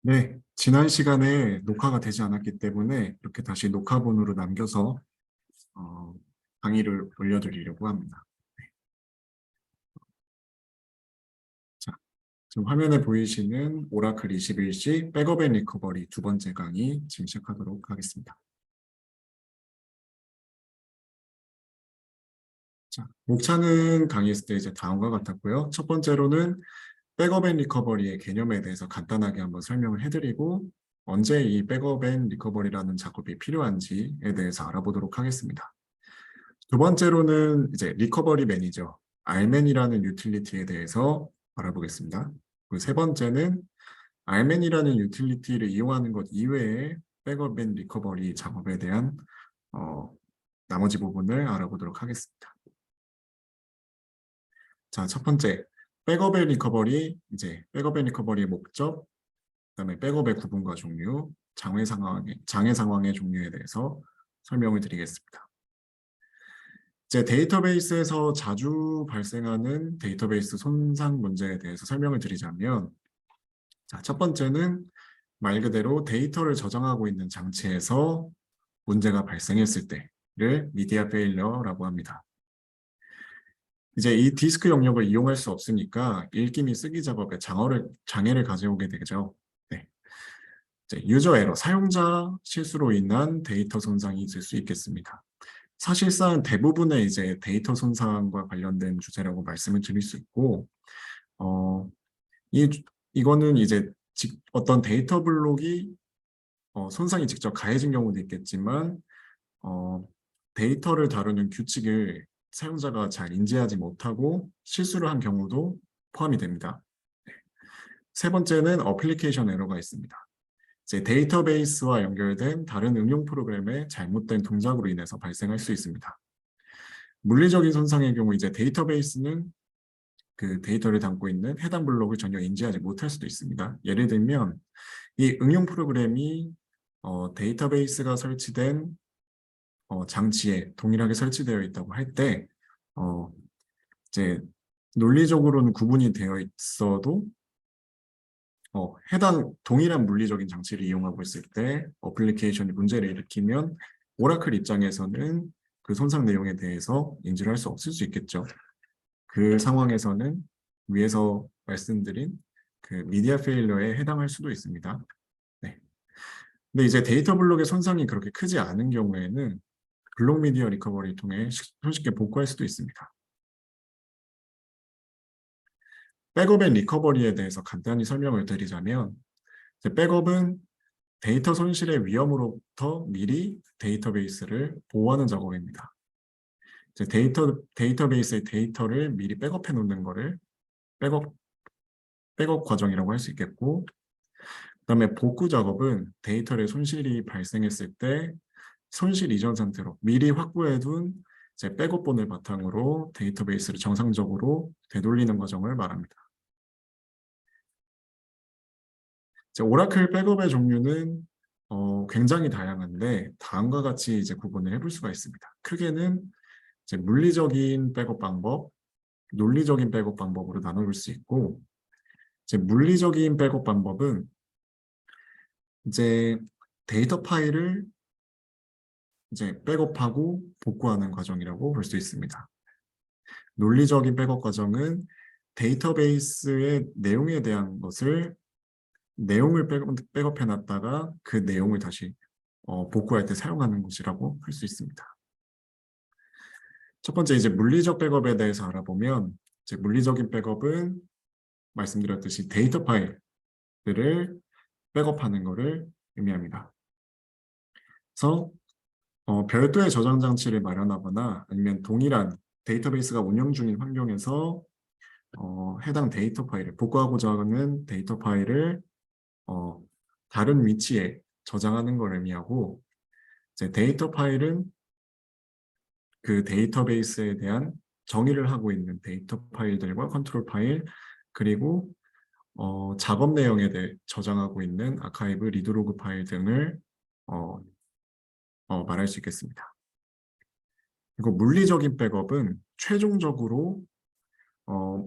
네, 지난 시간에 녹화가 되지 않았기 때문에 이렇게 다시 녹화본으로 남겨서 어, 강의를 올려드리려고 합니다. 자, 지금 화면에 보이시는 오라클 21시 백업 앤 리커버리 두 번째 강의 지금 시작하도록 하겠습니다. 자, 목차는 강의했을 때 이제 다음과 같았고요. 첫 번째로는 백업 앤 리커버리의 개념에 대해서 간단하게 한번 설명을 해드리고 언제 이 백업 앤 리커버리라는 작업이 필요한지에 대해서 알아보도록 하겠습니다. 두 번째로는 이제 리커버리 매니저, 알맨이라는 유틸리티에 대해서 알아보겠습니다. 그리고 세 번째는 알맨이라는 유틸리티를 이용하는 것 이외에 백업 앤 리커버리 작업에 대한 어, 나머지 부분을 알아보도록 하겠습니다. 자, 첫 번째, 백업 앤 리커버리, 이제 백업 앤 리커버리의 목적, 그다음에 백업의 구분과 종류, 장애 상황의 종류에 대해서 설명을 드리겠습니다. 이제 데이터베이스에서 자주 발생하는 데이터베이스 손상 문제에 대해서 설명을 드리자면, 자, 첫 번째는 말 그대로 데이터를 저장하고 있는 장치에서 문제가 발생했을 때를 미디어 페일러라고 합니다. 이제 이 디스크 영역을 이용할 수 없으니까 읽기 및 쓰기 작업에 장애를 가져오게 되죠. 네. 이제 유저 에러, 사용자 실수로 인한 데이터 손상이 있을 수 있겠습니다. 사실상 대부분의 이제 데이터 손상과 관련된 주제라고 말씀을 드릴 수 있고, 어, 이거는 이제 어떤 데이터 블록이 손상이 직접 가해진 경우도 있겠지만, 데이터를 다루는 규칙을 사용자가 잘 인지하지 못하고 실수를 한 경우도 포함이 됩니다. 세 번째는 어플리케이션 에러가 있습니다. 이제 데이터베이스와 연결된 다른 응용 프로그램의 잘못된 동작으로 인해서 발생할 수 있습니다. 물리적인 손상의 경우 이제 데이터베이스는 그 데이터를 담고 있는 해당 블록을 전혀 인지하지 못할 수도 있습니다. 예를 들면 이 응용 프로그램이 데이터베이스가 설치된 장치에 동일하게 설치되어 있다고 할 때 이제 논리적으로는 구분이 되어 있어도 해당 동일한 물리적인 장치를 이용하고 있을 때 어플리케이션이 문제를 일으키면 오라클 입장에서는 그 손상 내용에 대해서 인지를 할 수 없을 수 있겠죠. 그 상황에서는 위에서 말씀드린 그 미디어 페일러에 해당할 수도 있습니다. 네. 근데 이제 데이터 블록의 손상이 그렇게 크지 않은 경우에는 블록 미디어 리커버리를 통해 손쉽게 복구할 수도 있습니다. 백업 앤 리커버리에 대해서 간단히 설명을 드리자면 백업은 데이터 손실의 위험으로부터 미리 데이터베이스를 보호하는 작업입니다. 이제 데이터베이스의 데이터를 미리 백업해 놓는 거를 백업 과정이라고 할 수 있겠고, 그다음에 복구 작업은 데이터의 손실이 발생했을 때 손실 이전 상태로 미리 확보해둔 이제 백업본을 바탕으로 데이터베이스를 정상적으로 되돌리는 과정을 말합니다. 이제 오라클 백업의 종류는 굉장히 다양한데 다음과 같이 이제 구분을 해볼 수가 있습니다. 크게는 이제 물리적인 백업 방법, 논리적인 백업 방법으로 나눠볼 수 있고, 이제 물리적인 백업 방법은 이제 데이터 파일을 이제 백업하고 복구하는 과정이라고 볼 수 있습니다. 논리적인 백업 과정은 데이터베이스의 내용에 대한 내용을 백업해 놨다가 그 내용을 다시 복구할 때 사용하는 것이라고 할 수 있습니다. 첫 번째 이제 물리적 백업에 대해서 알아보면 이제 물리적인 백업은 말씀드렸듯이 데이터 파일들을 백업하는 것을 의미합니다. 그래서 별도의 저장 장치를 마련하거나 아니면 동일한 데이터베이스가 운영 중인 환경에서 해당 데이터 파일을 복구하고자 하는 데이터 파일을 다른 위치에 저장하는 걸 의미하고, 이제 데이터 파일은 그 데이터베이스에 대한 정의를 하고 있는 데이터 파일들과 컨트롤 파일, 그리고 작업 내용에 대해 저장하고 있는 아카이브, 리드로그 파일 등을 말할 수 있겠습니다. 그리고 물리적인 백업은 최종적으로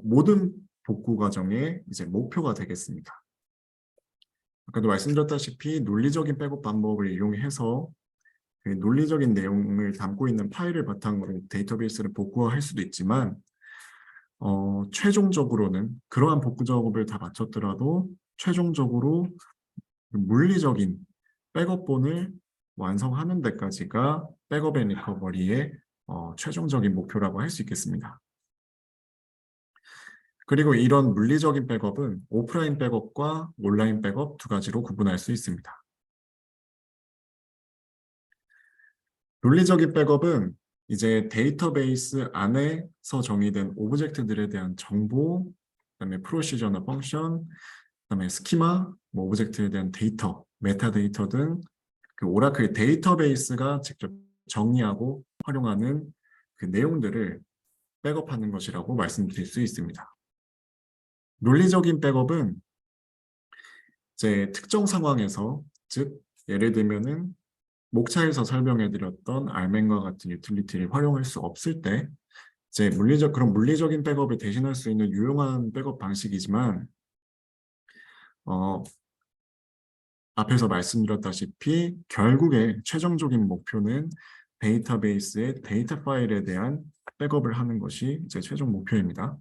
모든 복구 과정의 이제 목표가 되겠습니다. 아까도 말씀드렸다시피 논리적인 백업 방법을 이용해서 그 논리적인 내용을 담고 있는 파일을 바탕으로 데이터베이스를 복구할 수도 있지만 최종적으로는 그러한 복구 작업을 다 마쳤더라도 최종적으로 물리적인 백업본을 완성하는 데까지가 백업 앤 리커버리의 최종적인 목표라고 할 수 있겠습니다. 그리고 이런 물리적인 백업은 오프라인 백업과 온라인 백업 두 가지로 구분할 수 있습니다. 논리적인 백업은 이제 데이터베이스 안에서 정의된 오브젝트들에 대한 정보, 그다음에 프로시저나 펑션, 그다음에 스키마, 뭐 오브젝트에 대한 데이터, 메타데이터 등 그 오라클 데이터베이스가 직접 정리하고 활용하는 그 내용들을 백업하는 것이라고 말씀드릴 수 있습니다. 논리적인 백업은 이제 특정 상황에서, 즉 예를 들면은 목차에서 설명해드렸던 알맨과 같은 유틸리티를 활용할 수 없을 때 이제 그런 물리적인 백업을 대신할 수 있는 유용한 백업 방식이지만 앞에서 말씀드렸다시피 결국에 최종적인 목표는 데이터베이스의 데이터 파일에 대한 백업을 하는 것이 이제 최종 목표입니다.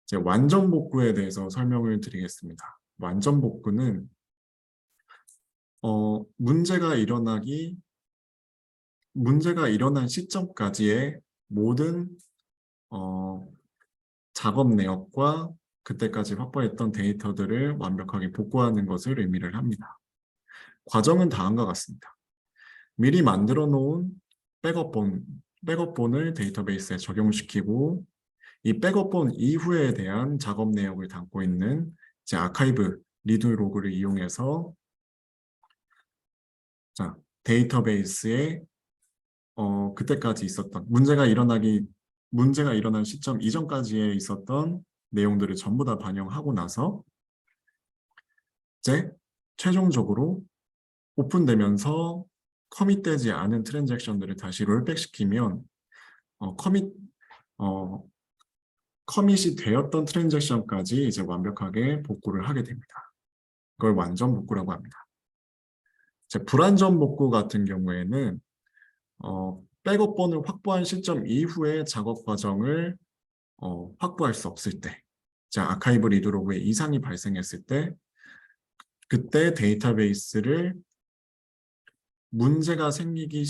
이제 완전 복구에 대해서 설명을 드리겠습니다. 완전 복구는 문제가 일어난 시점까지의 모든 작업 내역과 그때까지 확보했던 데이터들을 완벽하게 복구하는 것을 의미를 합니다. 과정은 다음과 같습니다. 미리 만들어 놓은 백업본을 데이터베이스에 적용시키고 이 백업본 이후에 대한 작업 내역을 담고 있는 이제 아카이브 리드 로그를 이용해서 데이터베이스에 그때까지 있었던 문제가 일어난 시점 이전까지에 있었던 내용들을 전부 다 반영하고 나서 이제 최종적으로 오픈되면서 커밋되지 않은 트랜잭션들을 다시 롤백시키면 커밋이 되었던 트랜잭션까지 이제 완벽하게 복구를 하게 됩니다. 그걸 완전 복구라고 합니다. 이제 불완전 복구 같은 경우에는 백업본을 확보한 시점 이후의 작업 과정을 확보할 수 없을 때, 아카이브 리드 로그에 이상이 발생했을 때, 그때 데이터베이스를 문제가 생긴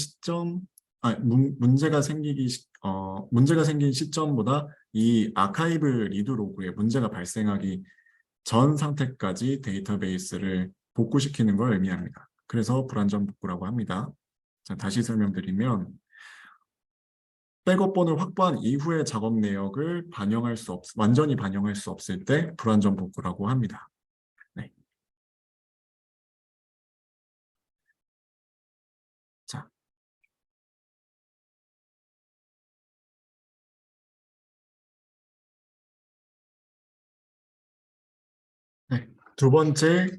시점보다 이 아카이브 리드 로그에 문제가 발생하기 전 상태까지 데이터베이스를 복구시키는 걸 의미합니다. 그래서 불완전 복구라고 합니다. 자, 다시 설명드리면 백업본을 확보한 이후의 작업 내역을 완전히 반영할 수 없을 때 불완전 복구라고 합니다. 네. 자. 네. 두 번째,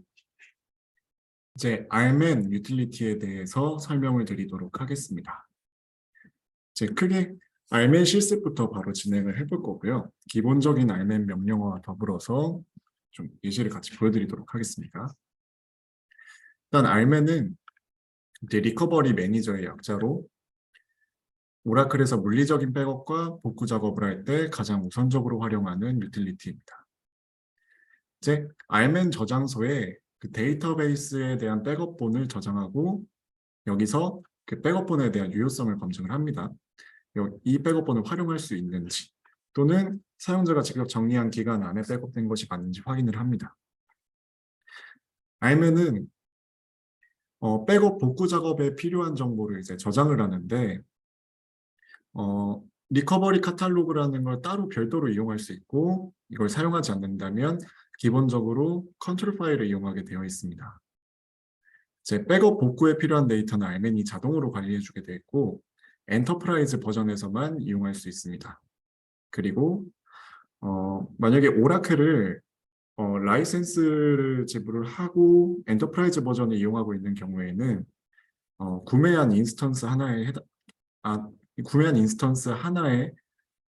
이제 알맨 유틸리티에 대해서 설명을 드리도록 하겠습니다. 이제 크게 알맨 실습부터 바로 진행을 해볼 거고요. 기본적인 알맨 명령어와 더불어서 좀 예시를 같이 보여드리도록 하겠습니다. 일단 알맨은 이제 리커버리 매니저의 약자로 오라클에서 물리적인 백업과 복구 작업을 할 때 가장 우선적으로 활용하는 유틸리티입니다. 이제 알맨 저장소에 그 데이터베이스에 대한 백업본을 저장하고 여기서 그 백업본에 대한 유효성을 검증을 합니다. 이 백업본을 활용할 수 있는지 또는 사용자가 직접 정리한 기간 안에 백업된 것이 맞는지 확인을 합니다. 알맨은 백업 복구 작업에 필요한 정보를 이제 저장을 하는데 리커버리 카탈로그라는 걸 따로 별도로 이용할 수 있고 이걸 사용하지 않는다면 기본적으로 컨트롤 파일을 이용하게 되어 있습니다. 이제 백업 복구에 필요한 데이터는 알맨이 자동으로 관리해주게 되어 있고 엔터프라이즈 버전에서만 이용할 수 있습니다. 그리고 만약에 오라클을 라이센스를 지불을 하고 엔터프라이즈 버전을 이용하고 있는 경우에는 구매한 인스턴스 하나에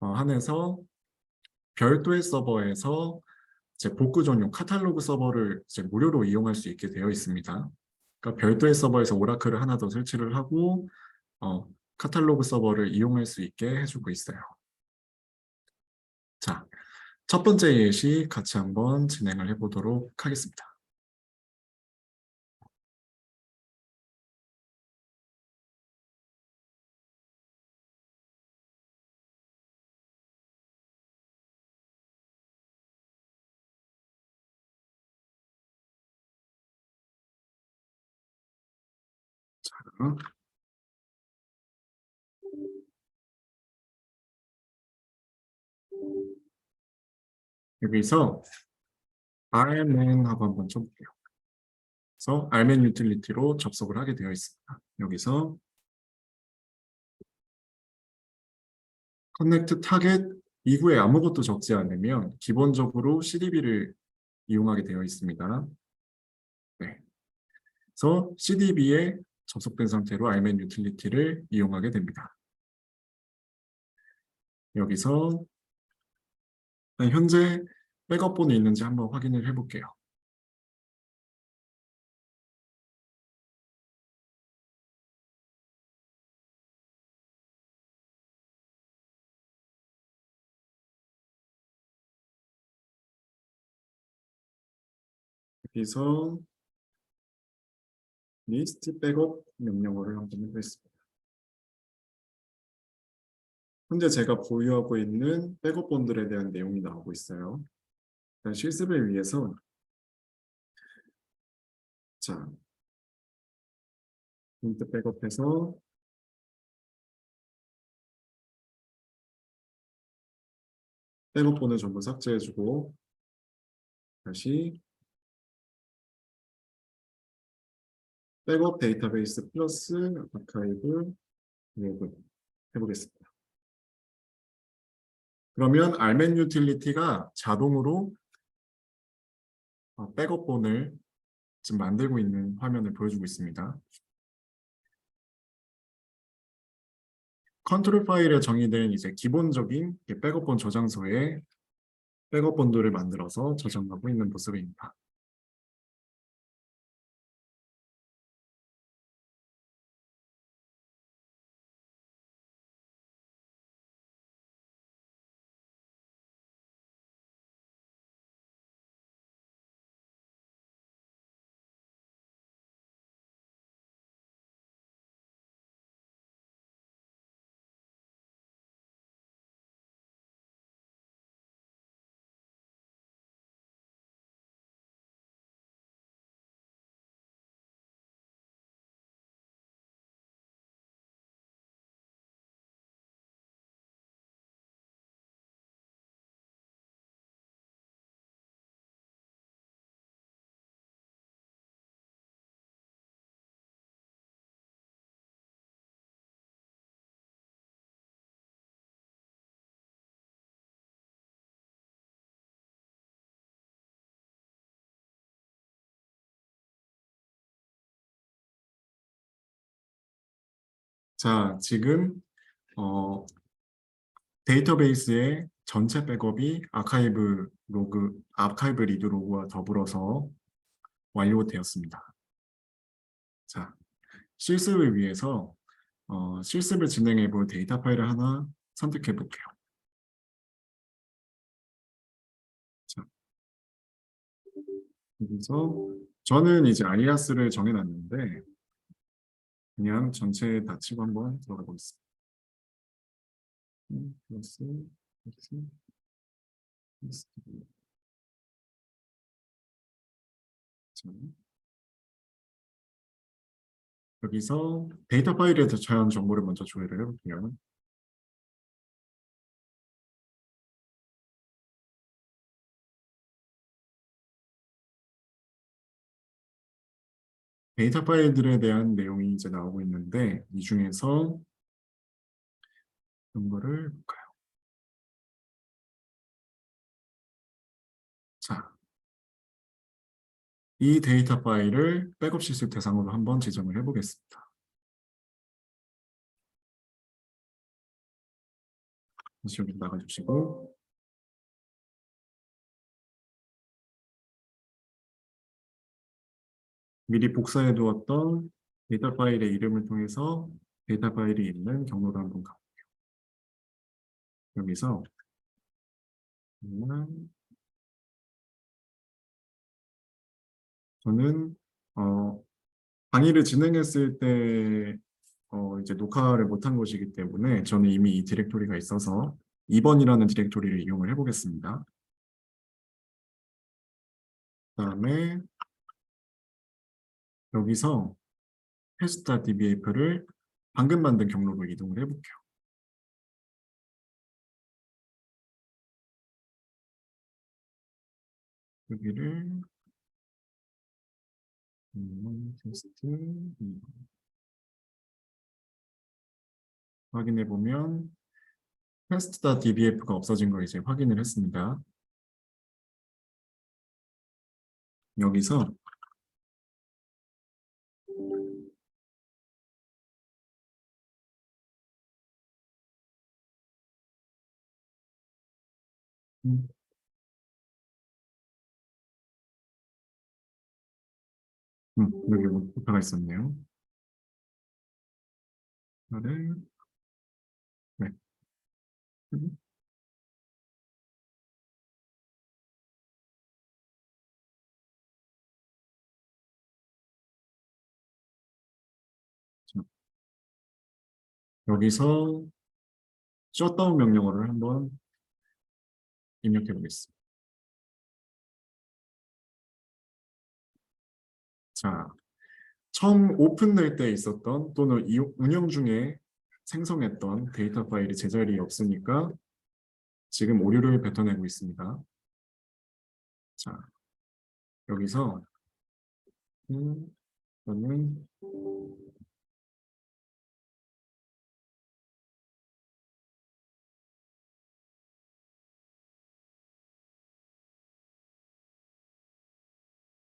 한해서 별도의 서버에서 이제 복구 전용 카탈로그 서버를 이제 무료로 이용할 수 있게 되어 있습니다. 그러니까 별도의 서버에서 오라클을 하나 더 설치를 하고 카탈로그 서버를 이용할 수 있게 해주고 있어요. 자, 첫 번째 예시 같이 한번 진행을 해보도록 하겠습니다. 자, 여기서 rman하고 한번 쳐볼게요. 그래서 rman 유틸리티로 접속을 하게 되어 있습니다. 여기서 커넥트 타겟 이후에 아무것도 적지 않으면 기본적으로 CDB를 이용하게 되어 있습니다. 네. 그래서 CDB에 접속된 상태로 rman 유틸리티를 이용하게 됩니다. 여기서 현재 백업본이 있는지 한번 확인을 해볼게요. 여기서 리스트 백업 명령어를 한번 해보겠습니다. 현재 제가 보유하고 있는 백업본들에 대한 내용이 나오고 있어요. 실습을 위해서 자, 인트 백업해서 백업본을 전부 삭제해주고 다시 백업 데이터베이스 플러스 아카이브 로그 해보겠습니다. 그러면 rman 유틸리티가 자동으로 백업본을 지금 만들고 있는 화면을 보여주고 있습니다. 컨트롤 파일에 정의된 이제 기본적인 백업본 저장소에 백업본들을 만들어서 저장하고 있는 모습입니다. 자, 지금 데이터베이스의 전체 백업이 아카이브 리드 로그와 더불어서 완료되었습니다. 자, 실습을 위해서 실습을 진행해 볼 데이터 파일을 하나 선택해 볼게요. 자, 여기서 저는 이제 알리아스를 정해놨는데 그냥 전체 다 치고 한번 들어가 보겠습니다. 플러스, 플러스, 자, 여기서 데이터 파일에 저장 정보를 먼저 조회를 해볼게요. 데이터 파일들에 대한 내용이 이제 나오고 있는데 이 중에서 이런 거를 볼까요? 자, 이 데이터 파일을 백업 실습 대상으로 한번 지정을 해보겠습니다. 다시 여기 나가주시고 미리 복사해 두었던 데이터 파일의 이름을 통해서 데이터 파일이 있는 경로로 한번 가볼게요. 여기서 저는 강의를 진행했을 때 이제 녹화를 못한 것이기 때문에 저는 이미 이 디렉토리가 있어서 2번이라는 디렉토리를 이용을 해보겠습니다. 그다음에 여기서 test.dbf를 방금 만든 경로로 이동을 해볼게요. 여기를 테스트 확인해 보면 test.dbf가 없어진 걸 이제 확인을 했습니다. 여기서 여기 오타가 있었네요. 네. 여기서 셧다운 명령어를 한번 입력해 보겠습니다. 자, 처음 오픈될 때 있었던 또는 운영 중에 생성했던 데이터 파일이 제자리에 없으니까 지금 오류를 뱉어내고 있습니다. 자, 여기서 저는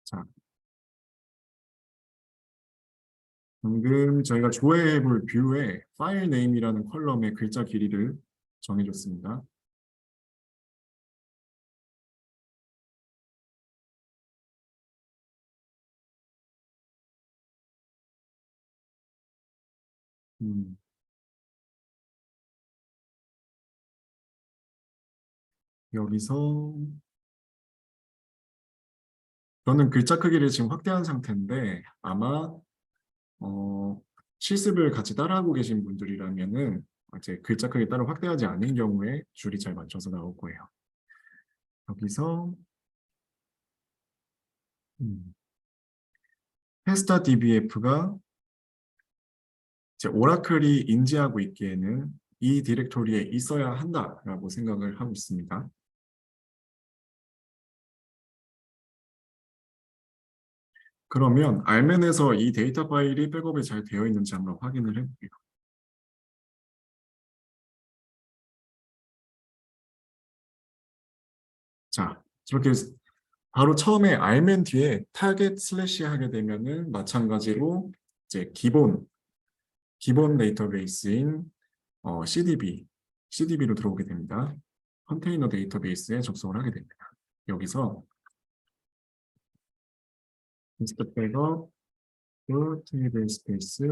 자, 방금 저희가 조회해 볼 뷰에 파일 네임이라는 컬럼의 글자 길이를 정해줬습니다. 음, 여기서 저는 글자 크기를 지금 확대한 상태인데 아마 실습을 같이 따라하고 계신 분들이라면은 이제 글자 크기 따로 확대하지 않은 경우에 줄이 잘 맞춰서 나올 거예요. 여기서 test.dbf가 이제 오라클이 인지하고 있기에는 이 디렉토리에 있어야 한다라고 생각을 하고 있습니다. 그러면 알맨에서 이 데이터 파일이 백업이 잘 되어 있는지 한번 확인을 해볼게요. 자, 저렇게 바로 처음에 알맨 뒤에 타겟 슬래시 하게 되면은 마찬가지로 이제 기본 데이터베이스인 CDB로 들어오게 됩니다. 컨테이너 데이터베이스에 접속을 하게 됩니다. 여기서 인스트 백업, 테이블 스페이스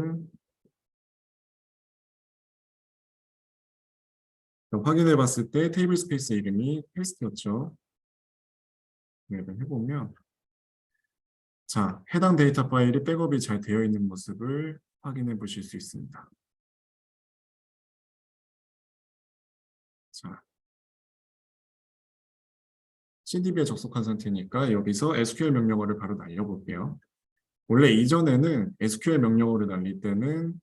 확인해 봤을 때 테이블 스페이스 이름이 테스트였죠. 해보면 자, 해당 데이터 파일이 백업이 잘 되어 있는 모습을 확인해 보실 수 있습니다. 자, CDB에 접속한 상태니까 여기서 SQL 명령어를 바로 날려볼게요. 원래 이전에는 SQL 명령어를 날릴 때는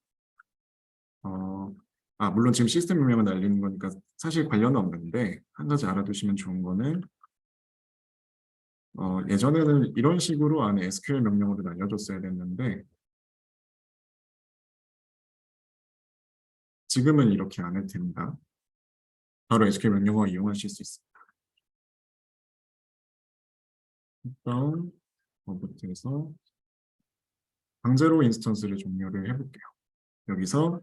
물론 지금 시스템 명령을 날리는 거니까 사실 관련은 없는데 한 가지 알아두시면 좋은 거는 예전에는 이런 식으로 안에 SQL 명령어를 날려줬어야 됐는데 지금은 이렇게 안 해도 됩니다. 바로 SQL 명령어 이용하실 수 있습니다. 일단 부터해서 강제로 인스턴스를 종료를 해볼게요. 여기서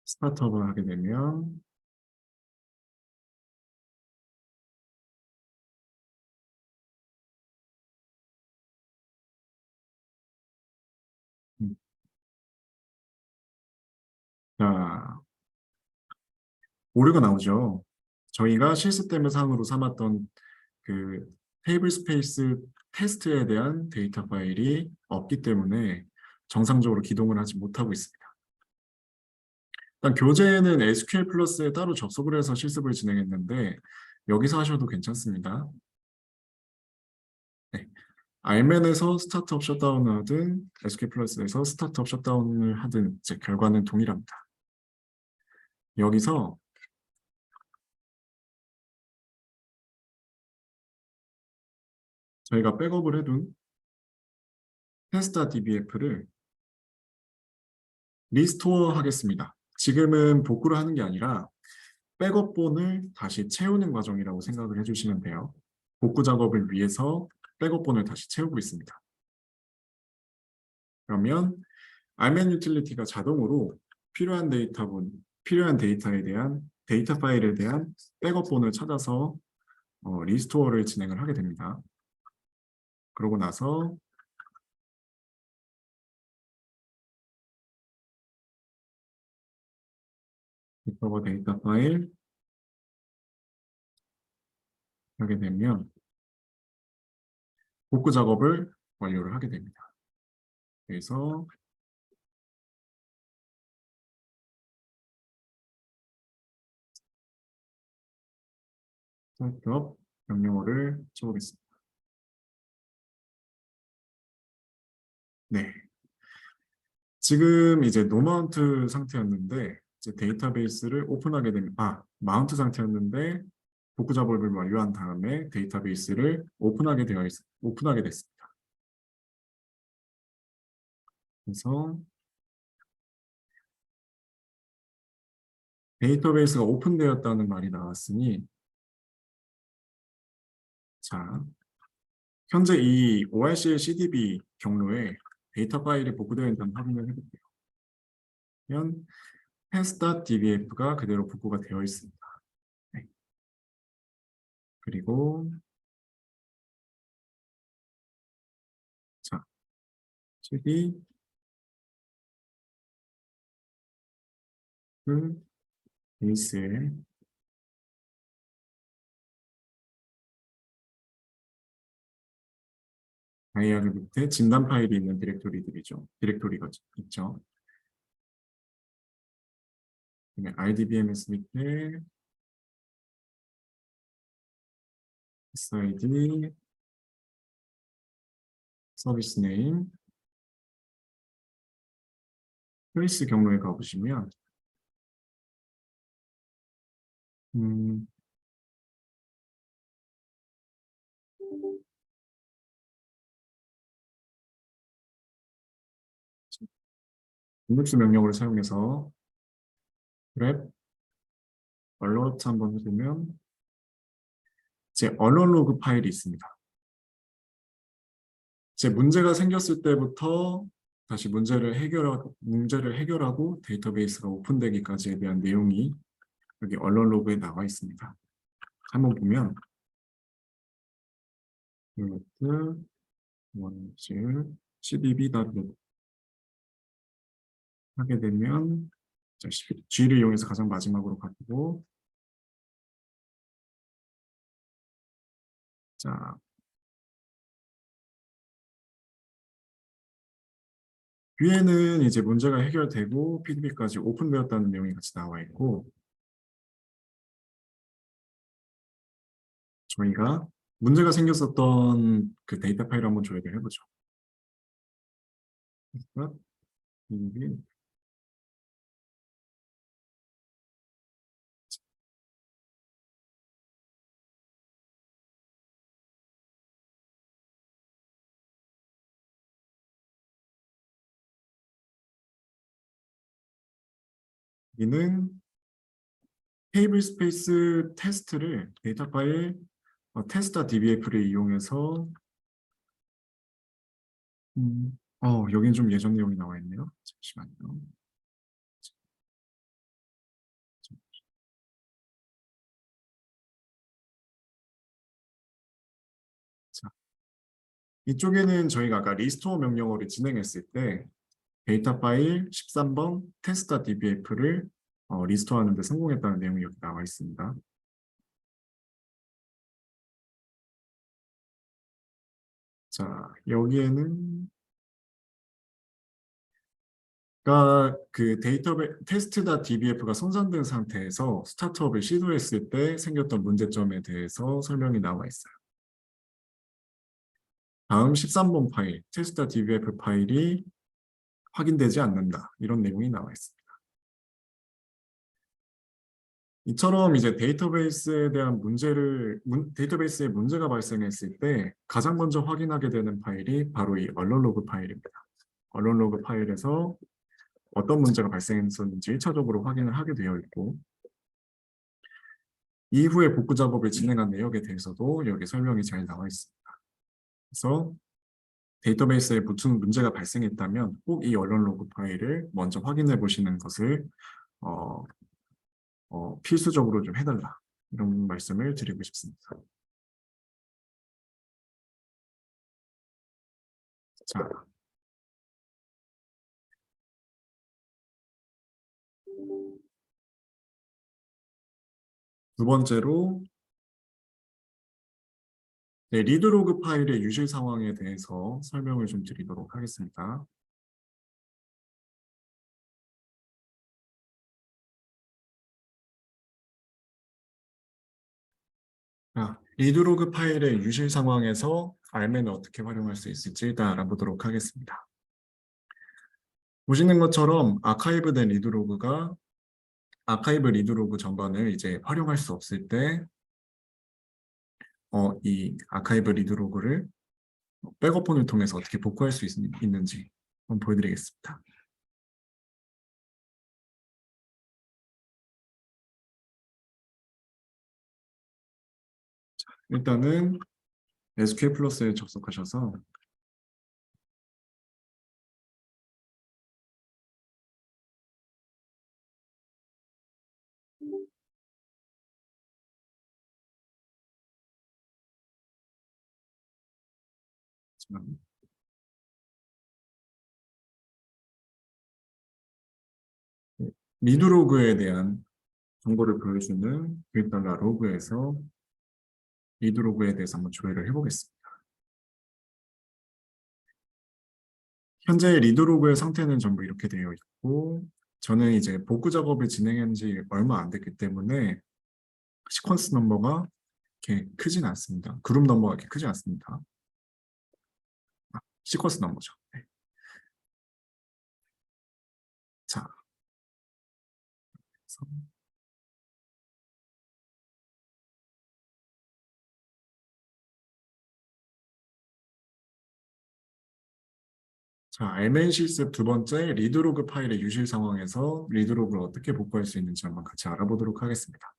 스타트업을 하게 되면 오류가 나오죠. 저희가 실시스템을 상으로 삼았던 그 테이블 스페이스 테스트에 대한 데이터 파일이 없기 때문에 정상적으로 기동을 하지 못하고 있습니다. 일단 교재에는 SQL 플러스에 따로 접속을 해서 실습을 진행했는데 여기서 하셔도 괜찮습니다. 네. 알맨에서 스타트업 셧다운을 하든 SQL 플러스에서 스타트업 셧다운을 하든 제 결과는 동일합니다. 여기서 저희가 백업을 해둔 test.dbf를 리스토어 하겠습니다. 지금은 복구를 하는 게 아니라 백업본을 다시 채우는 과정이라고 생각을 해주시면 돼요. 복구 작업을 위해서 백업본을 다시 채우고 있습니다. 그러면 알맨 유틸리티가 자동으로 필요한 데이터에 대한 데이터 파일에 대한 백업본을 찾아서 리스토어를 진행을 하게 됩니다. 그러고 나서 리커버 데이터 파일 하게 되면 복구 작업을 완료를 하게 됩니다. 그래서 스타트업 명령어를 쳐보겠습니다. 네. 지금 이제 노마운트 상태였는데 이제 데이터베이스를 오픈하게 되면 마운트 상태였는데 복구 작업을 완료한 다음에 데이터베이스를 오픈하게 됐습니다. 그래서 데이터베이스가 오픈되었다는 말이 나왔으니 자, 현재 이 ORCL CDB 경로에 데이터 파일이 복구되어 있다는 확인을 해볼게요. 그러면 test.dbf가 그대로 복구가 되어 있습니다. 네. 그리고 자, cd 베이스에 다이아를 밑에 진단 파일이 있는 디렉토리가 있죠. 그다음에 RDBMS 밑에 SID, 서비스 네임, 트레이스 경로에 가보시면 linux 명령어를 사용해서 grep alert 한번 해보면 제 언론 로그 파일이 있습니다. 제 문제가 생겼을 때부터 다시 문제를 해결하고 데이터베이스가 오픈되기까지에 대한 내용이 여기 언론 로그에 나와 있습니다. 한번 보면 이것도 원질 cdb.log 하게 되면 G를 이용해서 가장 마지막으로 가고 자 뒤에는 이제 문제가 해결되고 PDB까지 오픈되었다는 내용이 같이 나와 있고 저희가 문제가 생겼었던 그 데이터 파일을 한번 조회를 해보죠. PDB 이는 테이블 스페이스 테스트를 데이터 파일 test.dbf를 이용해서 여기는 좀 예전 내용이 나와 있네요. 잠시만요. 자, 이쪽에는 저희가 아까 리스토어 명령어를 진행했을 때 데이터 파일 13번 test.dbf를 리스토어하는 데 성공했다는 내용이 여기 나와 있습니다. 자, 여기에는 그러니까 그 test.dbf가 손상된 상태에서 스타트업을 시도했을 때 생겼던 문제점에 대해서 설명이 나와 있어요. 다음 13번 파일, test.dbf 파일이 확인되지 않는다. 이런 내용이 나와 있습니다. 이처럼 이제 데이터베이스에 대한 데이터베이스에 문제가 발생했을 때 가장 먼저 확인하게 되는 파일이 바로 이 언론 로그 파일입니다. 언론 로그 파일에서 어떤 문제가 발생했었는지 1차적으로 확인을 하게 되어 있고, 이후에 복구 작업을 진행한 내역에 대해서도 여기 설명이 잘 나와 있습니다. 그래서 데이터베이스에 무슨 문제가 발생했다면 꼭 이 언론 로그 파일을 먼저 확인해 보시는 것을 어, 필수적으로 좀 해달라, 이런 말씀을 드리고 싶습니다. 자, 두 번째로 리드 로그 파일의 유실 상황에 대해서 설명을 좀 드리도록 하겠습니다. 리드 로그 파일의 유실 상황에서 알맨을 어떻게 활용할 수 있을지 일단 알아보도록 하겠습니다. 보시는 것처럼 아카이브된 리드 로그가 아카이브 리드 로그 전반을 이제 활용할 수 없을 때 이 아카이브 리드 로그를 백업본을 통해서 어떻게 복구할 수 있는지 한번 보여드리겠습니다. 일단은 SQL 플러스에 접속하셔서 리드 로그에 대한 정보를 보여주는 $로그에서 리드 로그에 대해서 한번 조회를 해보겠습니다. 현재 리드 로그의 상태는 전부 이렇게 되어 있고, 저는 이제 복구 작업을 진행한 지 얼마 안 됐기 때문에 시퀀스 넘버가 이렇게 크진 않습니다. 그룹 넘버가 이렇게 크지 않습니다. 시퀀스 넘버죠. 네. 자, MN 실습 두 번째 리드로그 파일의 유실 상황에서 리드로그를 어떻게 복구할 수 있는지 한번 같이 알아보도록 하겠습니다.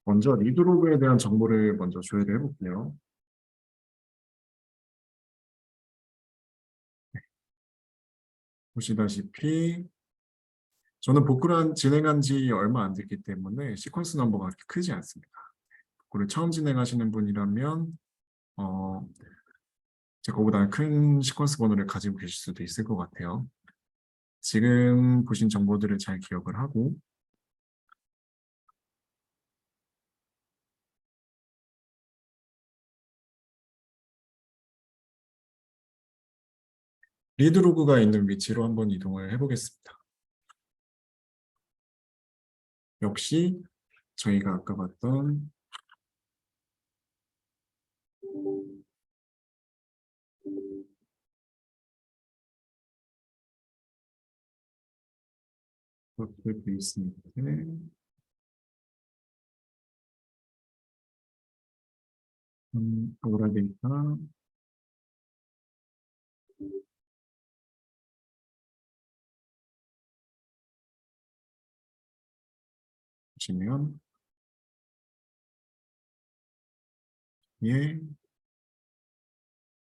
먼저 리드로그에 대한 정보를 먼저 조회를 해볼게요. 보시다시피 저는 복구를 진행한 지 얼마 안 됐기 때문에 시퀀스 넘버가 그렇게 크지 않습니다. 복구를 처음 진행하시는 분이라면 그거보다 큰 시퀀스 번호를 가지고 계실 수도 있을 것 같아요. 지금 보신 정보들을 잘 기억을 하고 리드로그가 있는 위치로 한번 이동을 해보겠습니다. 역시 저희가 아까 봤던 워크 베이스 밑에 오라 데이터 보시면 예,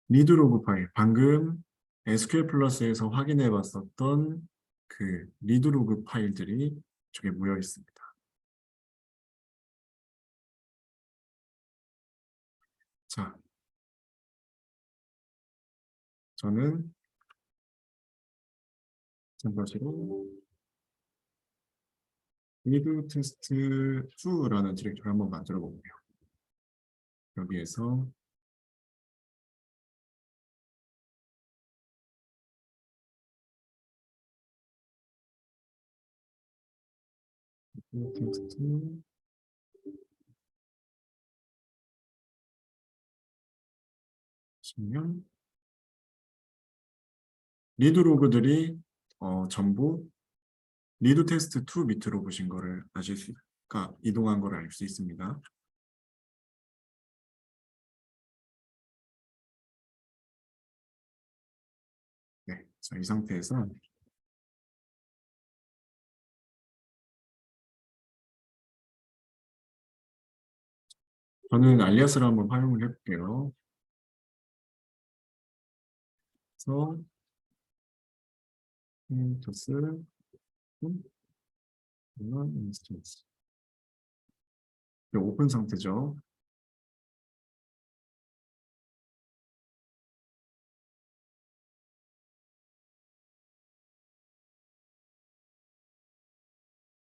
리드로그 파일, 방금 SQL 플러스에서 확인해 봤었던 그 리드로그 파일들이 저게 모여 있습니다. 자, 저는 마찬가지로 리드 테스트 2라는 디렉토리 한번 만들어 볼게요. 여기에서 리드 테스트 치면 리드 로그들이 전부 리드 테스트 2 밑으로 보신 거를 아실 수, 그러니까 이동한 걸 알 수 있습니다. 네, 자, 이 상태에서 저는 알리아스를 한번 활용을 해볼게요. 그래서 토스 인스턴스 오픈 상태죠.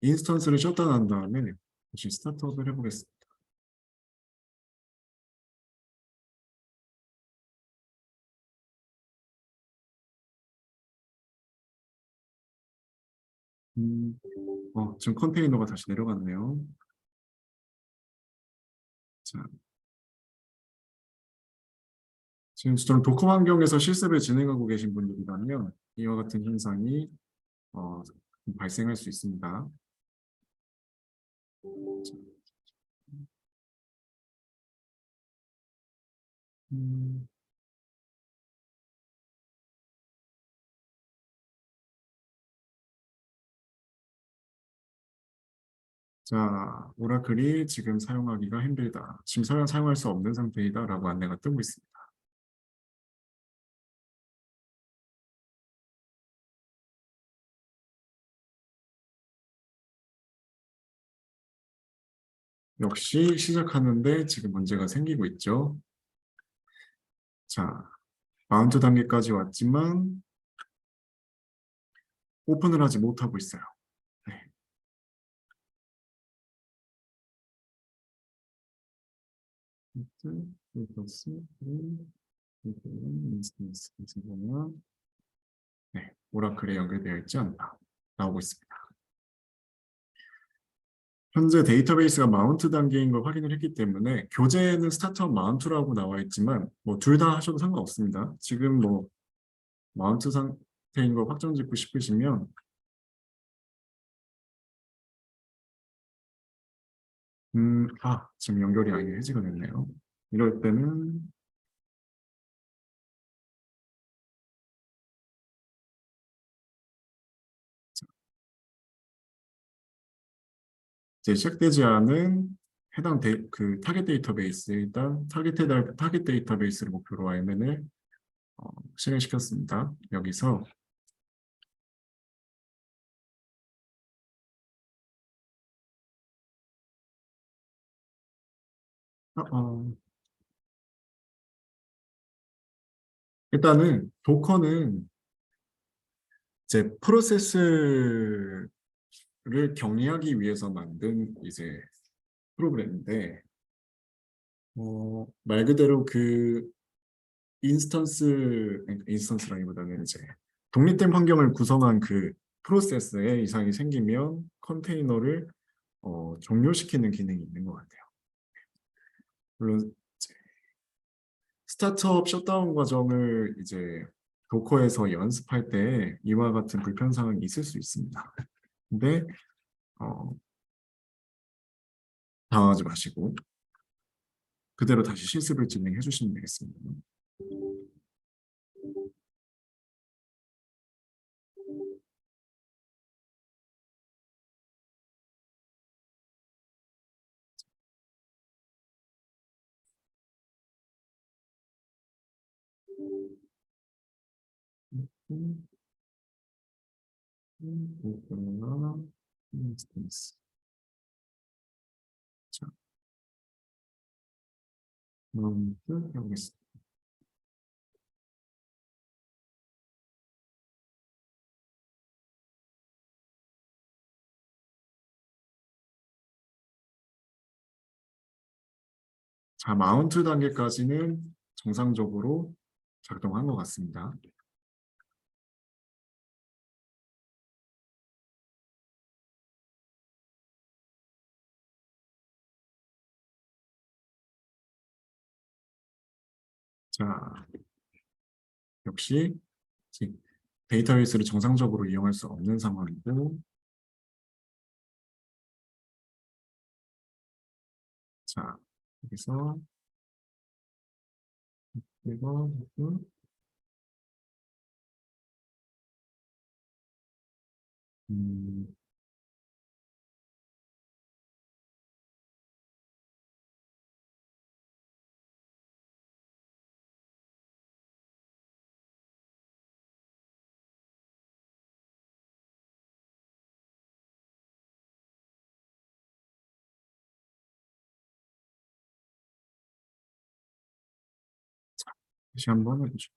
인스턴스를 셧다운 다음에 다시 스타트업을 해보겠습니다. 지금 컨테이너가 다시 내려갔네요. 자, 지금 저는 도커 환경에서 실습을 진행하고 계신 분들이라면 이와 같은 현상이 어, 발생할 수 있습니다. 음, 자, 오라클이 지금 사용하기가 힘들다. 지금 사용할 수 없는 상태이다라고 안내가 뜨고 있습니다. 역시 시작하는데 지금 문제가 생기고 있죠. 자, 마운트 단계까지 왔지만 오픈을 하지 못하고 있어요. 네. 보면 네, 오라클에 연결되어 있지 않다 나오고 있습니다. 현재 데이터베이스가 마운트 단계인 걸 확인을 했기 때문에 교재에는 스타트업 마운트라고 나와 있지만 뭐 둘 다 하셔도 상관없습니다. 지금 뭐 마운트 상태인 걸 확정 짓고 싶으시면 지금 연결이 아예 해지가 됐네요. 이럴 때는 이제 시작되지 않은 해당 그 타겟 데이터베이스 일단 타겟 데이터베이스를 목표로 YMN을 실행시켰습니다. 여기서 어, 어, 일단은 도커는 이제 프로세스를 격리하기 위해서 만든 이제 프로그램인데 말 그대로 그 인스턴스라기보다는 이제 독립된 환경을 구성한 그 프로세스에 이상이 생기면 컨테이너를 종료시키는 기능이 있는 것 같아요. 물론 스타트업 셧다운 과정을 이제 도커에서 연습할 때 이와 같은 불편사항이 있을 수 있습니다. 근데 어, 당하지 마시고 그대로 다시 실습을 진행해 주시면 되겠습니다. 자, 해보겠습니다. 자, 마운트 단계까지는 정상적으로 작동한 것 같습니다. 자, 역시 지금 데이터베이스를 정상적으로 이용할 수 없는 상황이고, 자, 여기서 이거 음, 다시 한번 해주죠.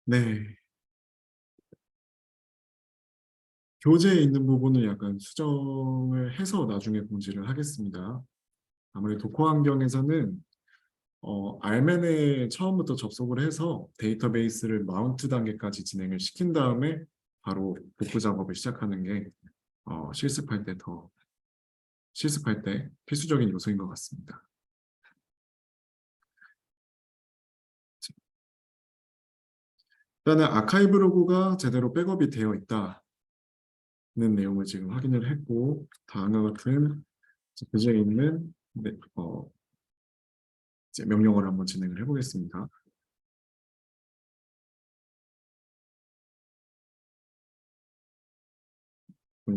네, 교재에 있는 부분을 약간 수정을 해서 나중에 공지를 하겠습니다. 아무래도 도커 환경에서는 알맨에 처음부터 접속을 해서 데이터베이스를 마운트 단계까지 진행을 시킨 다음에 바로 복구 작업을 시작하는 게 실습할 때 필수적인 요소인 것 같습니다. 일단은 아카이브 로그가 제대로 백업이 되어 있다는 내용을 지금 확인을 했고, 다음과 같은 교재에 있는 이제 명령어를 한번 진행을 해보겠습니다.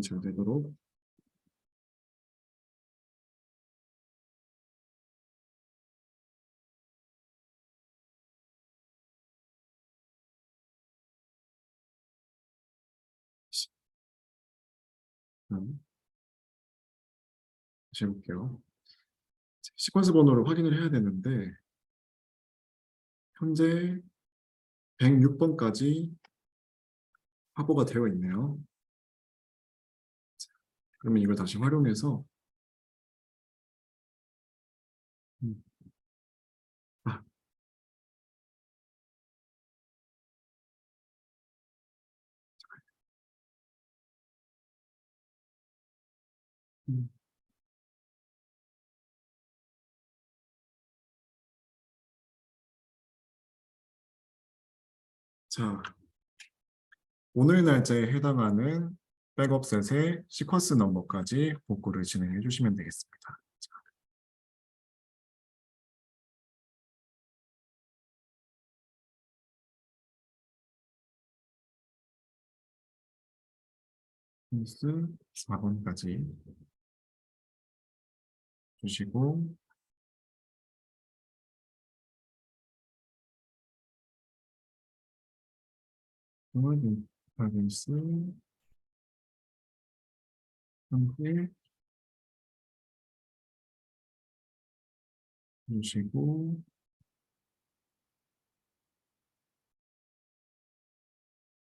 잘 되도록. 다시 해볼게요. 시퀀스 번호를 확인을 해야 되는데 현재 106번까지 확보가 되어 있네요. 그러면 이걸 다시 활용해서 음, 아, 음, 자, 오늘 날짜에 해당하는 백업셋의 시퀀스 넘버까지 복구를 진행해 주시면 되겠습니다. 스 4번까지 주시고 인터페이스 현재 주시고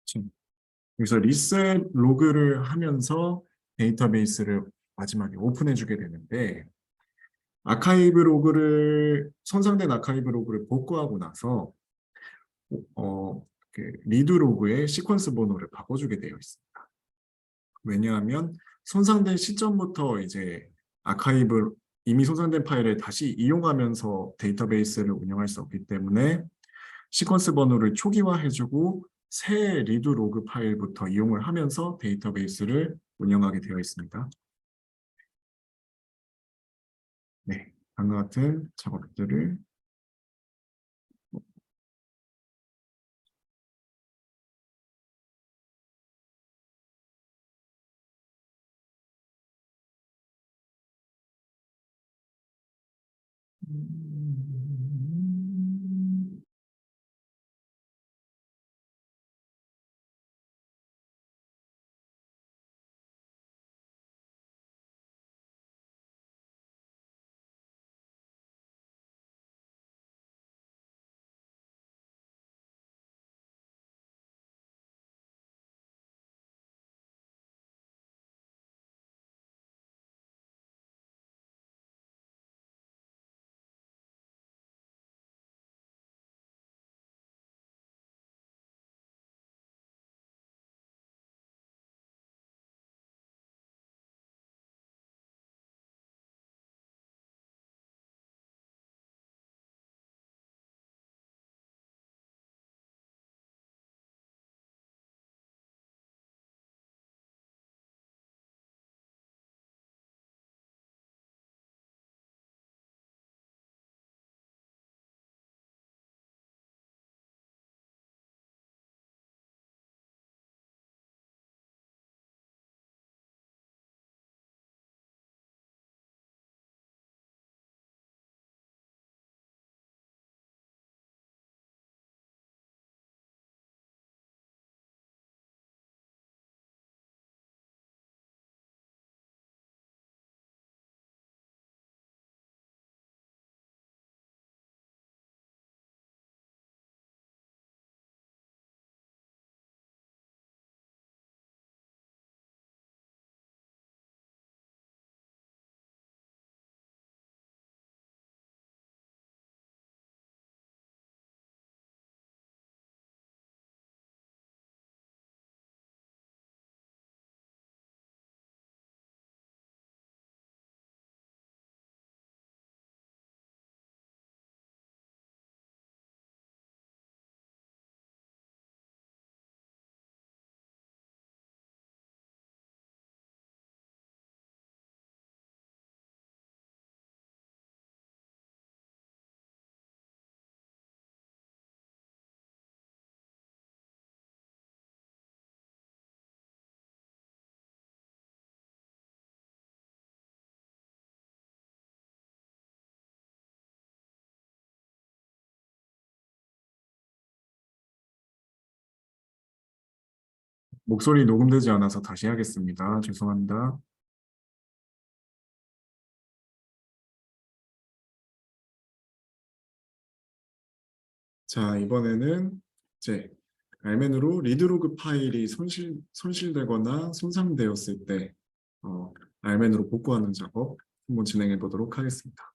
지금 여기서 리셋 로그를 하면서 데이터베이스를 마지막에 오픈해 주게 되는데 손상된 아카이브 로그를 복구하고 나서 리드 로그의 시퀀스 번호를 바꿔주게 되어 있습니다. 왜냐하면 손상된 시점부터 이제 아카이브 이미 손상된 파일을 다시 이용하면서 데이터베이스를 운영할 수 없기 때문에 시퀀스 번호를 초기화해주고 새 리드 로그 파일부터 이용을 하면서 데이터베이스를 운영하게 되어 있습니다. 네, 다음과 같은 작업들을 목소리 녹음되지 않아서 다시 하겠습니다. 죄송합니다. 자, 이번에는 이제 알멘으로 리드로그 파일이 손실되거나 손상되었을 때 알멘으로 복구하는 작업 한번 진행해 보도록 하겠습니다.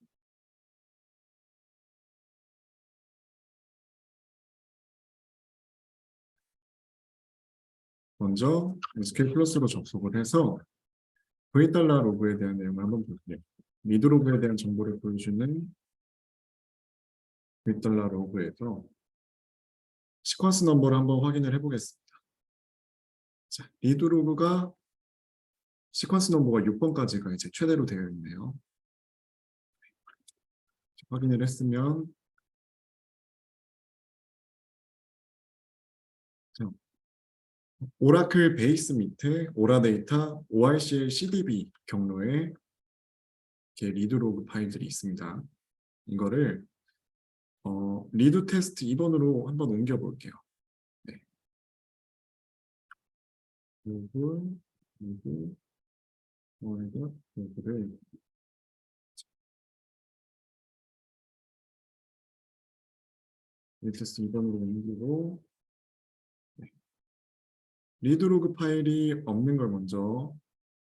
먼저 SQL 플러스로 접속을 해서 V 달러로그에 대한 내용을 한번 볼게요. 리드로그에 대한 정보를 보여주는 V 달러로그에서 시퀀스 넘버를 한번 확인을 해보겠습니다. 자, 리드로그가 시퀀스 넘버가 6번까지가 이제 최대로 되어 있네요. 확인을 했으면 자, 오라클 베이스 밑에 오라데이터 ORCL CDB 경로에 이렇게 리드로그 파일들이 있습니다. 이거를 리드 테스트 2번으로 한번 옮겨 볼게요. 네. 리드 로그를 리드 테스트 2번으로 옮기고 리드로그 파일이 없는 걸 먼저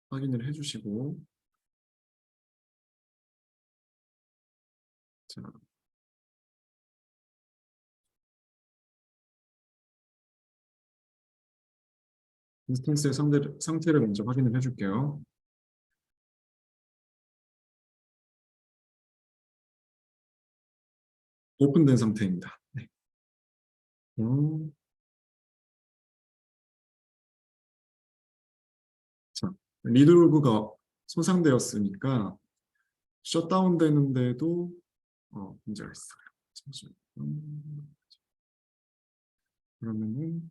확인을 해주시고 자, 인스턴스의 상태를 먼저 확인을 해줄게요. 오픈된 상태입니다. 네. 자, 리드로그가 손상되었으니까 셧다운 되는데도 문제가 있어요. 잠시만요. 그러면은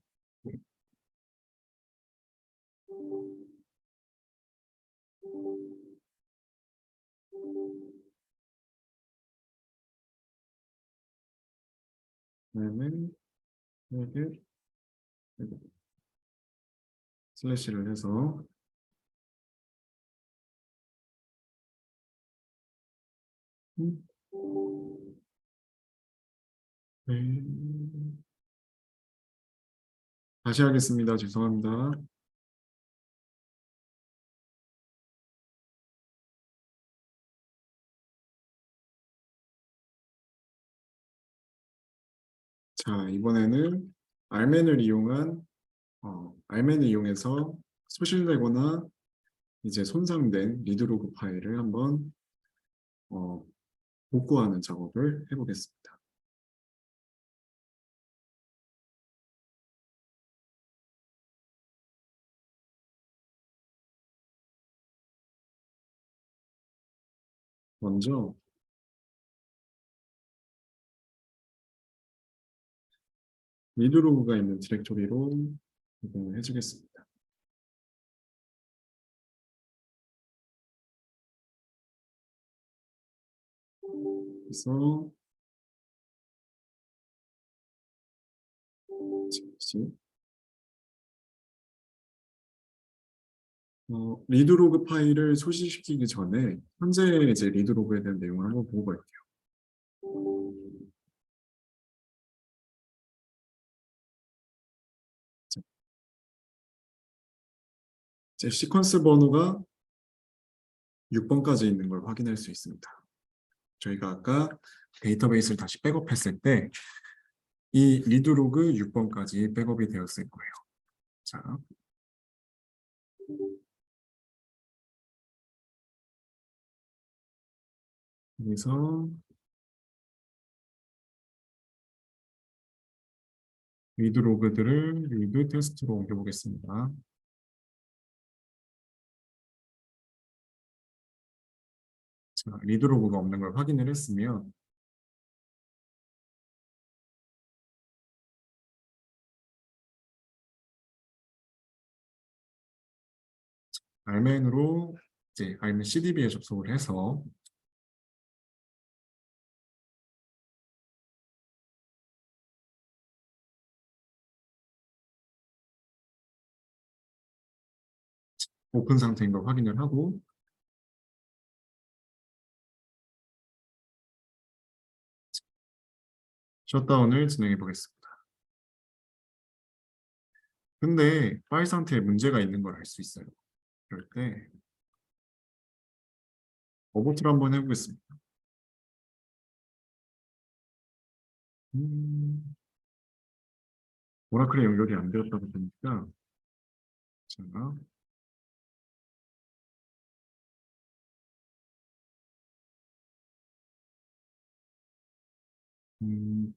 그다음에 이렇게 슬래시를 해서 네. 다시 하겠습니다. 죄송합니다. 자, 이번에는 알맨을 이용해서 소실되거나 이제 손상된 리드로그 파일을 한번 어, 복구하는 작업을 해보겠습니다. 먼저 리드로그가 있는 디렉토리로 이동을 해주겠습니다. 그래서 잠시 리드로그 파일을 소실시키기 전에 현재 이제 리드로그에 대한 내용을 한번 보고 갈게요. 자, 이제 시퀀스 번호가 6번까지 있는 걸 확인할 수 있습니다. 저희가 아까 데이터베이스를 다시 백업했을 때 이 리드로그 6번까지 백업이 되었을 거예요. 자, 여기서 리드로그들을 리드 테스트로 옮겨보겠습니다. 자, 리드로그가 없는 걸 확인을 했으면 알맨으로 이제 알맨 CDB에 접속을 해서 오픈 상태인 걸 확인을 하고 셧다운을 진행해 보겠습니다. 근데 파일 상태에 문제가 있는 걸 알 수 있어요. 그럴 때 어보트를 한번 해보겠습니다. 음, 오라클에 연결이 안 되었다고 보니까 제가 음,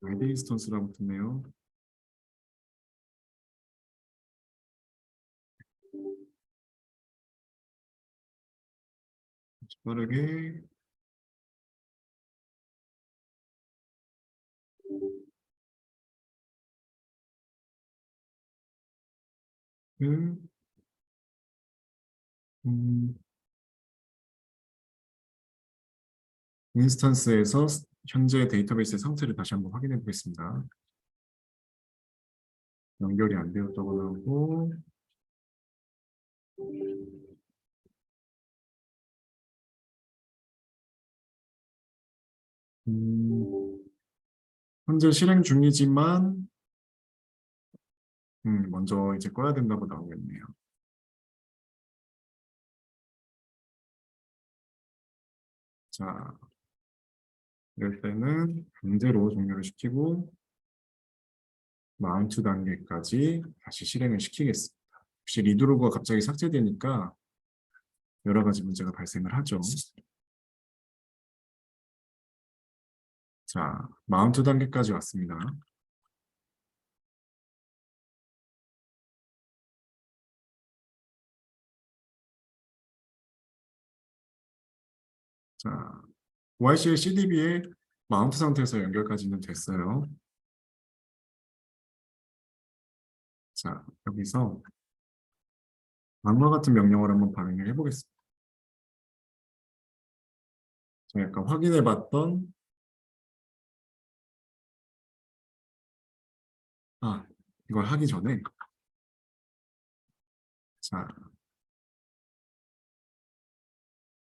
레드 인스턴스라고 뜨네요. 빠르게 그, 음, 인스턴스에서 현재 데이터베이스의 상태를 다시 한번 확인해 보겠습니다. 연결이 안 되었다고 나오고 음, 현재 실행 중이지만 먼저 이제 꺼야 된다고 나오겠네요. 자, 이럴 때는 강제로 종료를 시키고 마운트 단계까지 다시 실행을 시키겠습니다. 혹시 리드로그가 갑자기 삭제되니까 여러 가지 문제가 발생을 하죠. 자, 마운트 단계까지 왔습니다. 자, YCL CDB의 마운트 상태에서 연결까지는 됐어요. 자, 여기서 다음과 같은 명령을 한번 발행을 해보겠습니다. 제가 아까 확인해봤던 이걸 하기 전에 자,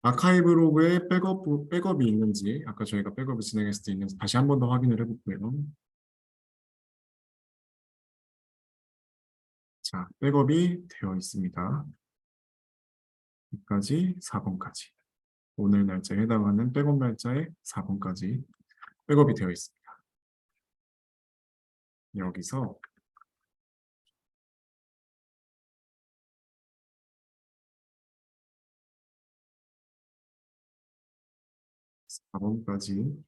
아카이브 로그에 백업이 있는지 아까 저희가 백업을 진행했을 때 있는지 다시 한 번 더 확인을 해볼게요. 자, 백업이 되어 있습니다. 여기까지 4번까지. 오늘 날짜에 해당하는 백업 날짜에 4번까지 백업이 되어 있습니다. 여기서 4번까지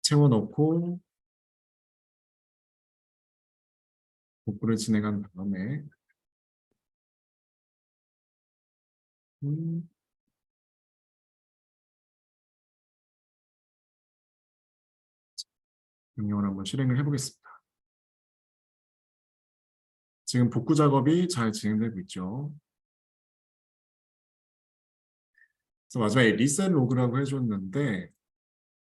채워넣고 복구를 진행한 다음에 음, 명령을 한번 실행을 해보겠습니다. 지금 복구 작업이 잘 진행되고 있죠. 그래서 마지막에 리셋 로그라고 해줬는데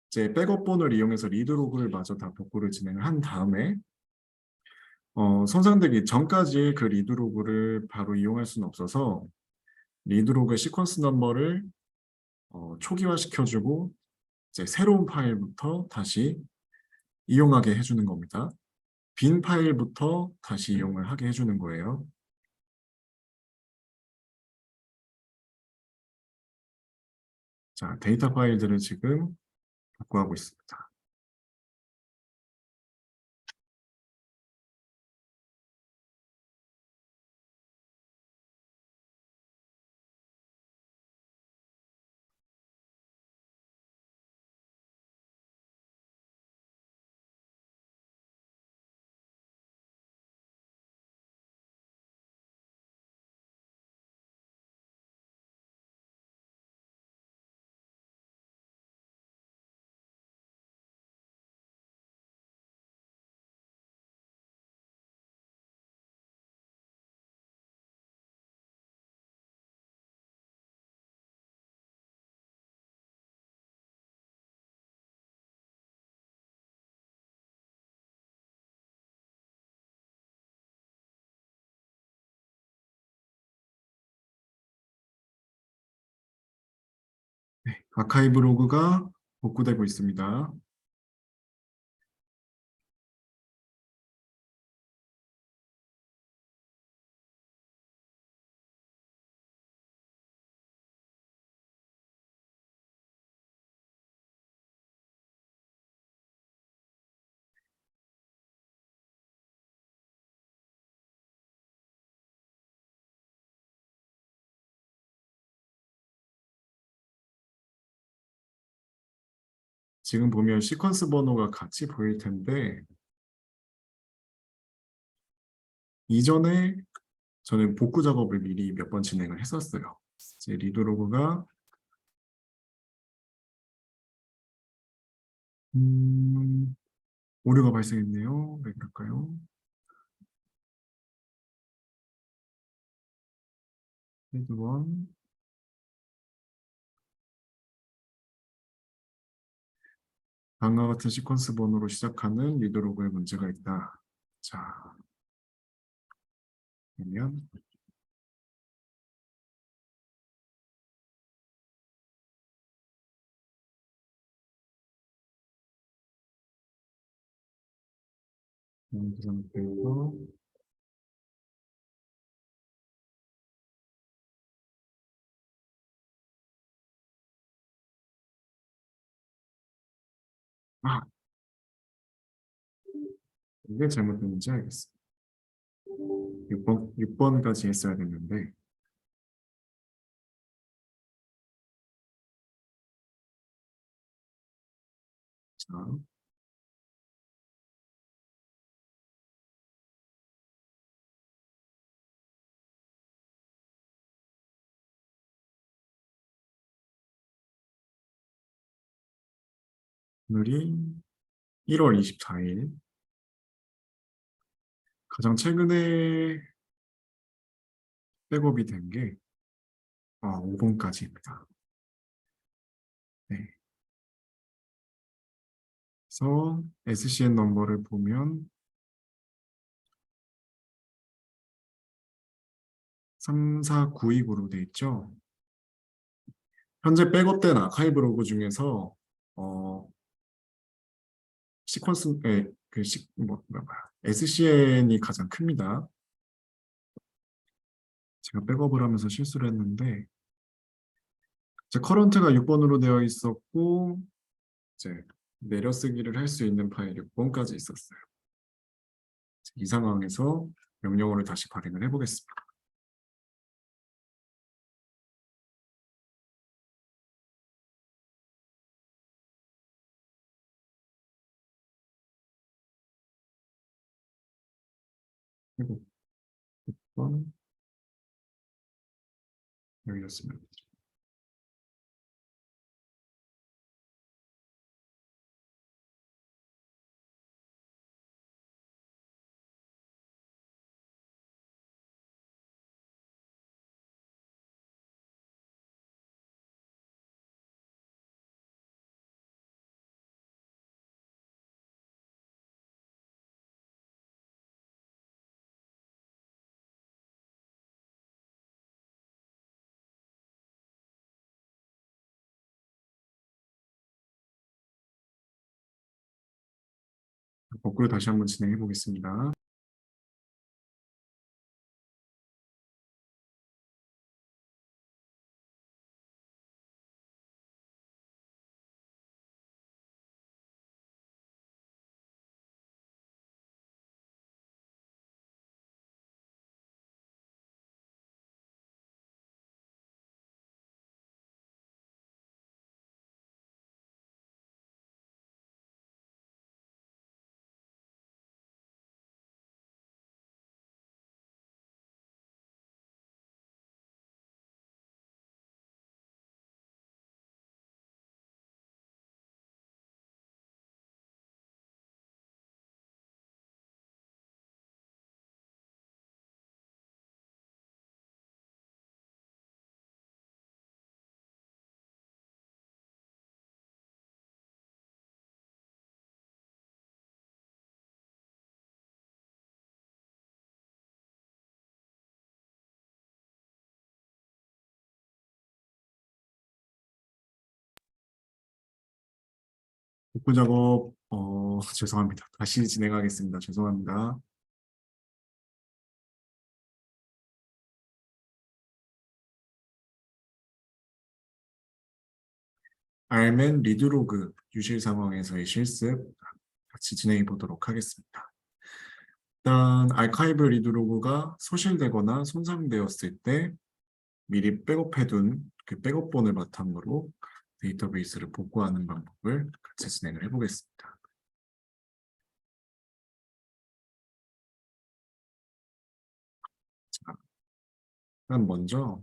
이제 백업본을 이용해서 리드 로그를 마저 다 복구를 진행을 한 다음에 손상되기 전까지 그 리드 로그를 바로 이용할 수는 없어서 리드 로그의 시퀀스 넘버를 초기화시켜주고 이제 새로운 파일부터 다시 이용하게 해주는 겁니다. 빈 파일부터 다시 이용을 하게 해주는 거예요. 자, 데이터 파일들을 지금 복구하고 있습니다. 아카이브 로그가 복구되고 있습니다. 지금 보면 시퀀스 번호가 같이 보일 텐데 이전에 저는 복구 작업을 미리 몇 번 진행을 했었어요. 이제 리드 로그가 음, 오류가 발생했네요. 왜 그럴까요? 헤드 원 다음과 같은 시퀀스 번호로 시작하는 리드 로그에 문제가 있다. 자, 그러면 그 상태에서 아, 이게 잘못됐는지 알겠어. 6번까지 했어야 됐는데 자, 오늘이 1월 24일 가장 최근에 백업이 된 게 5번까지입니다. 네. 그래서 SCN 넘버를 보면 34929로 돼 있죠. 현재 백업된 아카이브 로그 중에서 시퀀스 SCN이 가장 큽니다. 제가 백업을 하면서 실수를 했는데 제 커런트가 6번으로 되어 있었고 이제 내려쓰기를 할 수 있는 파일이 6번까지 있었어요. 이 상황에서 명령어를 다시 발행을 해보겠습니다. 그리고 6번 열렸습니다. 거꾸로 다시 한번 진행해 보겠습니다. 복구 작업, 죄송합니다. 다시 진행하겠습니다. 죄송합니다. 알멘 리드로그 유실 상황에서의 실습 같이 진행해 보도록 하겠습니다. 일단 아카이브 리드로그가 소실되거나 손상되었을 때 미리 백업해둔 그 백업본을 바탕으로 데이터베이스를 복구하는 방법을 같이 진행을 해보겠습니다. 자, 그럼 먼저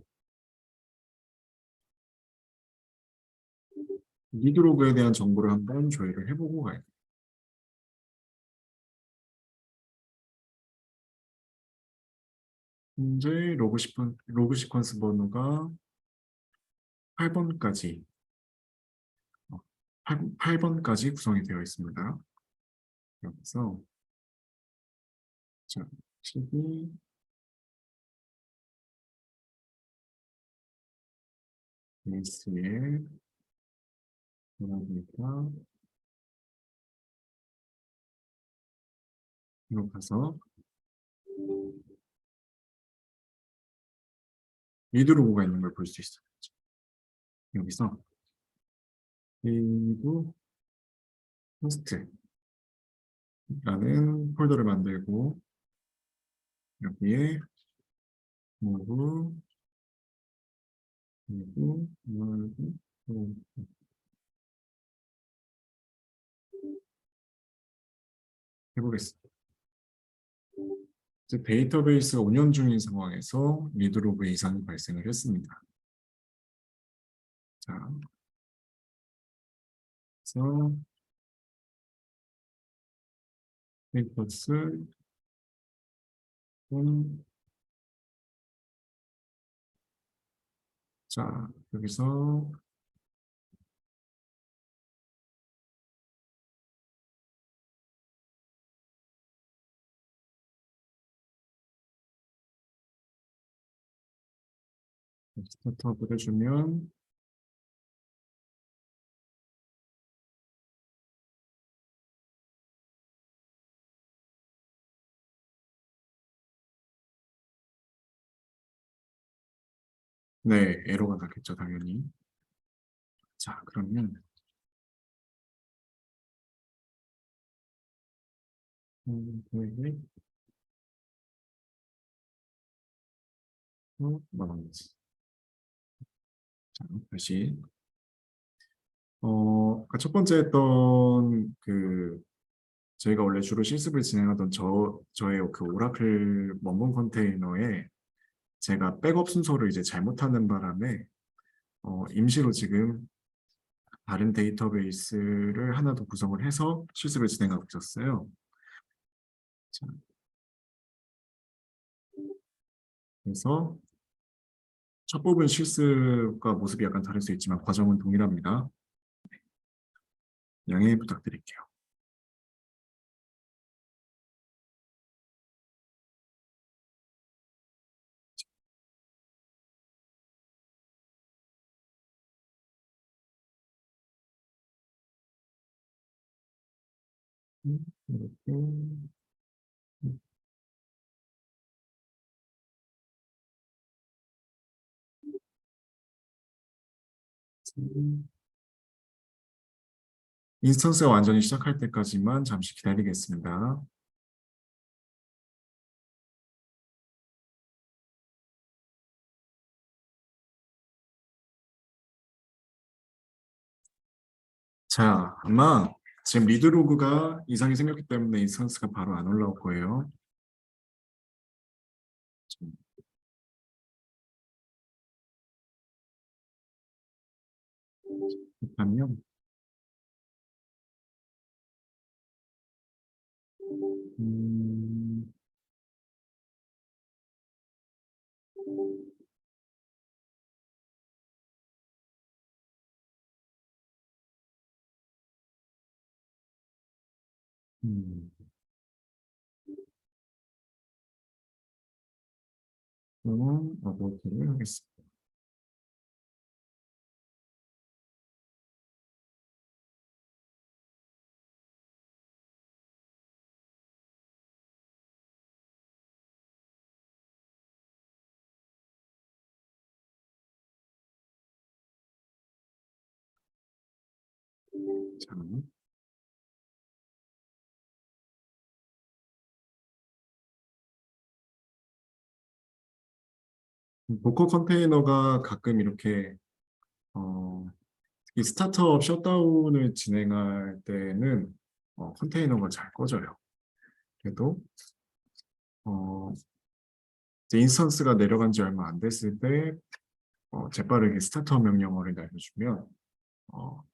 리드로그에 대한 정보를 한번 조회를 해보고 가요. 현재 로그 시퀀스 번호가 8번까지 8번까지 구성이 되어 있습니다. 여기서 자, 12 베이스에 뭐라니까 이거 가서 리드로그가 있는 걸 볼 수 있어요. 여기서 리드 호스트라는 폴더를 만들고 여기에 모브 그리고 해보겠습니다. 이제 데이터베이스가 운영 중인 상황에서 리드로그 이상이 발생을 했습니다. 자, 그래서 페이퍼스 자, 여기서 스타트업을 해주면 네, 에러가 나겠죠, 당연히. 자, 그러면 네, 말하면서 자, 다시 아까 첫 번째 했던 그 저희가 원래 주로 실습을 진행하던 저의 그 오라클 원본 컨테이너에 제가 백업 순서를 이제 잘못하는 바람에 임시로 지금 다른 데이터베이스를 하나 더 구성을 해서 실습을 진행하고 있었어요. 자, 그래서 첫 부분 실습과 모습이 약간 다를 수 있지만 과정은 동일합니다. 양해 부탁드릴게요. 이렇게 인스턴스가 완전히 시작할 때까지만 잠시 기다리겠습니다. 자, 아마 지금 리드로그가 이상이 생겼기 때문에 인스턴스가 바로 안 올라올 거예요. 잠깐요. 음, 음, 그러면 어버트를 하겠습니다. 자, 도커 컨테이너가 가끔 이렇게 이 스타트업 셧다운을 진행할 때는 컨테이너가 잘 꺼져요. 그래도 어, 이제 인스턴스가 내려간 지 얼마 안 됐을 때 재빠르게 스타트업 명령어를 날려주면 어,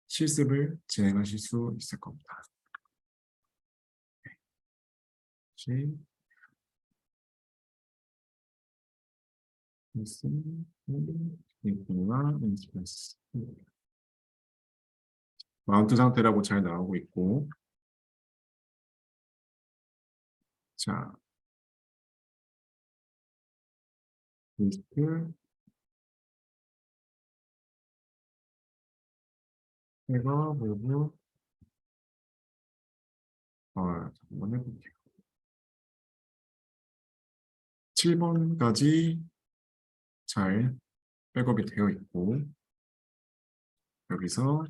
실습을 진행하실 수 있을 겁니다. 혹시 인스턴스와 인스턴스 마운트 상태라고 잘 나오고 있고, 자, 리스트 해가 그리고 한번 해볼게요. 7번까지 잘 백업이 되어 있고, 여기서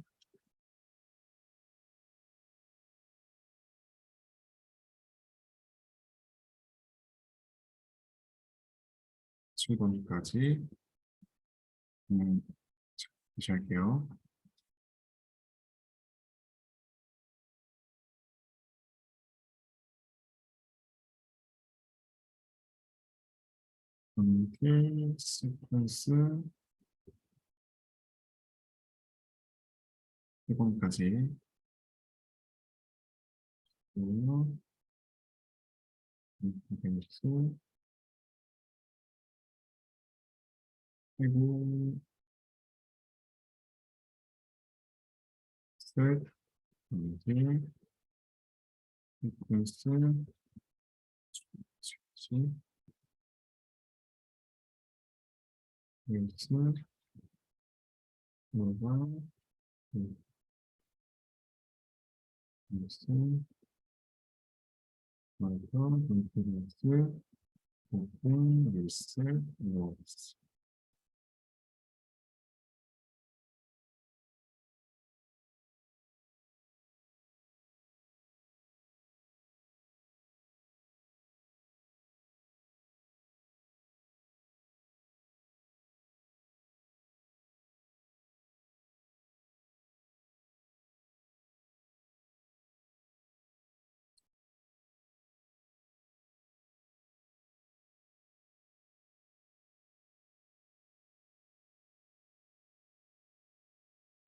7번까지 자, 다시 할게요. 연필 시퀀스 1번까지 인피니스 그리고 셋 연필 시퀀스 스 노바 인피니스 마이크 인피니스 오픈 리스 노스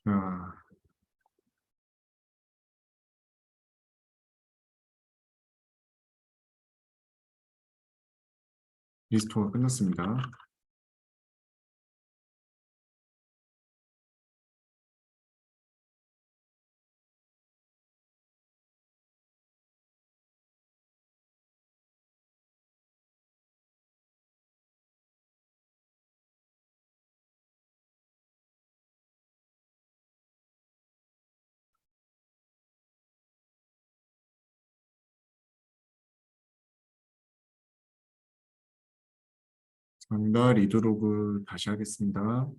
자, 리스토가 끝났습니다. 감사합니다. 리드로그 다시 하겠습니다.